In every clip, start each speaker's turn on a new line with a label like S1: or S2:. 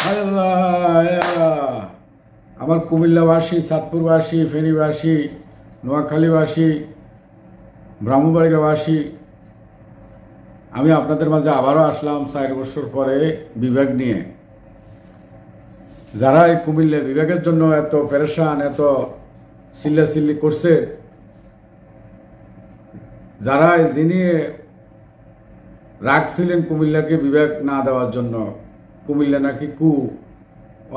S1: আল্লাহ, আমার কুমিল্লাবাসী, চাঁদপুরবাসী, ফেনীবাসী, নোয়াখালীবাসী, ব্রাহ্মণবাড়িয়াবাসী, আমি আপনাদের মাঝে আবারও আসলাম 4 বছর পরে বিভাগ নিয়ে। যারা এই কুমিল্লা বিভাগের জন্য এত পেরেশান, এত চিল্লাচিল্লি করছে, যারা যিনি রাখছিলেন কুমিল্লাকে বিভাগ না দেওয়ার জন্য, কুমিল্লা নাকি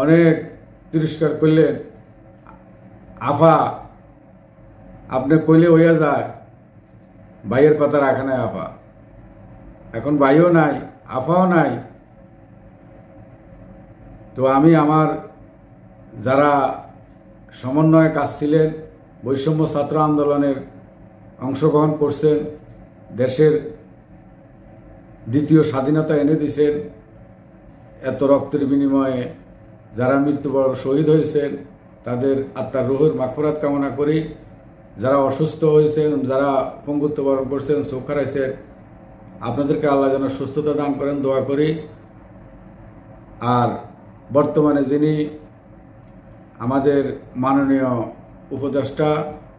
S1: অনেক তিরস্কার করলেন। আফা আপনি কইলে হইয়া যায়, ভাইয়ের কথা রাখে নাই আফা। এখন ভাইও নাই, আফাও নাই। তো আমি আমার যারা সমন্বয়ে কাজ ছিলেন, বৈষম্য ছাত্র আন্দোলনের অংশগ্রহণ করছেন, দেশের দ্বিতীয় স্বাধীনতা এনে দিয়েছেন, এত রক্তের বিনিময়ে যারা মৃত্যুবরণ শহীদ হয়েছেন, তাদের আত্মার রুহের মাগফিরাত কামনা করি। যারা অসুস্থ হয়েছেন, যারা পঙ্গুত্ব বরণ করছেন, চোখ হারাইছেন, আপনাদেরকে আল্লাহ যেন সুস্থতা দান করেন, দোয়া করি। আর বর্তমানে যিনি আমাদের মাননীয় উপদেষ্টা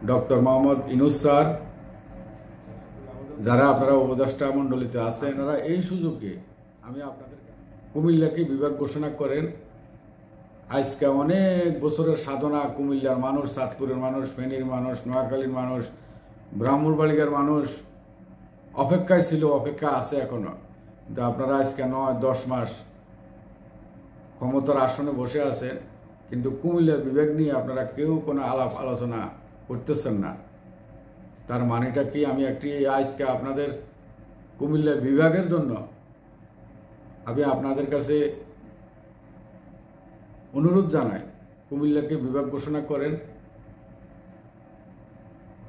S1: ডক্টর মোহাম্মদ ইউনূস স্যার, যারা আপনারা উপদেষ্টা মণ্ডলীতে আছেন, আপনারা এই সুযোগে আমি আপনাদের কুমিল্লাকে বিভাগ ঘোষণা করেন। আজকে অনেক বছরের সাধনা, কুমিল্লার মানুষ, চাঁদপুরের মানুষ, ফেনীর মানুষ, নোয়াখালীর মানুষ, ব্রাহ্মণবাড়িয়ার মানুষ অপেক্ষায় ছিল, অপেক্ষা আছে এখনো। কিন্তু আপনারা আজকে 9-10 মাস ক্ষমতার আসনে বসে আছেন, কিন্তু কুমিল্লা বিভাগ নিয়ে আপনারা কেউ কোনো আলাপ আলোচনা করতেছেন না। তার মানেটা কি? আমি আজকে আপনাদের কুমিল্লা বিভাগের জন্য আমি আপনাদের কাছে অনুরোধ জানাই, কুমিল্লাকে বিভাগ ঘোষণা করেন।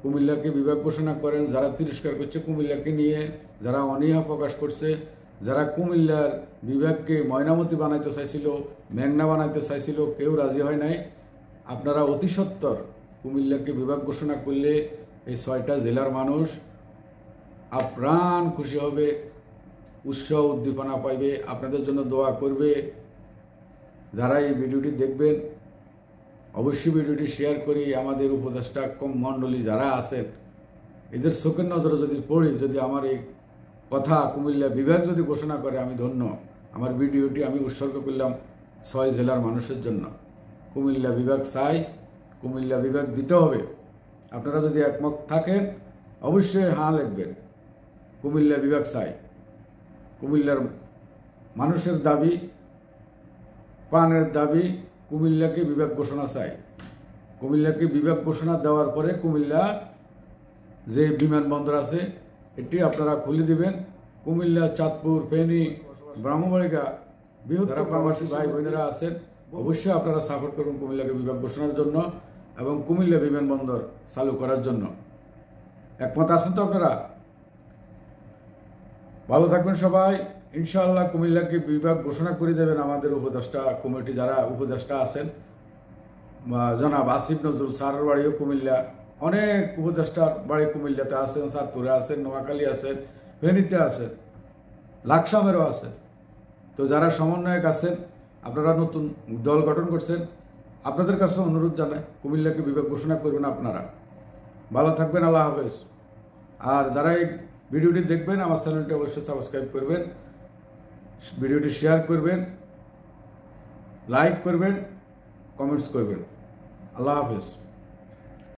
S1: কুমিল্লাকে বিভাগ ঘোষণা করেন। যারা তিরস্কার করছে কুমিল্লাকে নিয়ে, যারা অনীহা প্রকাশ করছে, যারা কুমিল্লার বিভাগকে ময়নামতি বানাইতে চাইছিল, মেঘনা বানাইতে চাইছিল, কেউ রাজি হয় নাই। আপনারা অতি সত্বর কুমিল্লাকে বিভাগ ঘোষণা করলে এই 6টা জেলার মানুষ আপ্রাণ খুশি হবে, উৎসাহ উদ্দীপনা পাইবে, আপনাদের জন্য দোয়া করবে। যারা এই ভিডিওটি দেখবেন, অবশ্যই ভিডিওটি শেয়ার করি। আমাদের উপদেষ্টা মণ্ডলী যারা আছেন, এদের চোখের নজরে যদি পড়ি, যদি আমার এই কথা কুমিল্লা বিভাগ যদি ঘোষণা করে, আমি ধন্য। আমার ভিডিওটি আমি উৎসর্গ করলাম 6 জেলার মানুষের জন্য। কুমিল্লা বিভাগ চাই, কুমিল্লা বিভাগ দিতে হবে। আপনারা যদি একমত থাকেন অবশ্যই হ্যাঁ লিখবেন। কুমিল্লা বিভাগ চাই। কুমিল্লার মানুষের দাবি, প্রাণের দাবি, কুমিল্লাকে বিভাগ ঘোষণা চাই। কুমিল্লাকে বিভাগ ঘোষণা দেওয়ার পরে কুমিল্লা যে বিমানবন্দর আছে এটি আপনারা খুলে দিবেন। কুমিল্লা, চাঁদপুর, ফেনী, ব্রাহ্মণবাড়িয়া বৃহত্তর প্রবাসী ভাই বোনেরা আছেন, অবশ্যই আপনারা সাপোর্ট করুন কুমিল্লাকে বিভাগ ঘোষণার জন্য এবং কুমিল্লা বিমানবন্দর চালু করার জন্য। একমত আছেন তো আপনারা? ভালো থাকবেন সবাই। ইনশাআল্লাহ কুমিল্লাকে বিভাগ ঘোষণা করে দেবেন আমাদের উপদেষ্টা কমিটি, যারা উপদেষ্টা আছেন। জনাব আসিফ নজরুল স্যারের বাড়িও কুমিল্লা, অনেক উপদেষ্টার বাড়ি কুমিল্লাতে আছেন, চাঁদপুরে আছেন, নোয়াখালী আছেন, ফেনীতে আছেন, লাকসামেরও আছেন। তো যারা সমন্বয়ক আছেন, আপনারা নতুন দল গঠন করছেন, আপনাদের কাছে অনুরোধ জানাই কুমিল্লাকে বিভাগ ঘোষণা করবেন আপনারা। ভালো থাকবেন, আল্লাহ হাফেজ। আর যারা এই ভিডিওটি দেখবেন, আমার চ্যানেলটি অবশ্যই সাবস্ক্রাইব করবেন, ভিডিওটি শেয়ার করবেন, লাইক করবেন, কমেন্টস করবেন। আল্লাহ হাফেজ।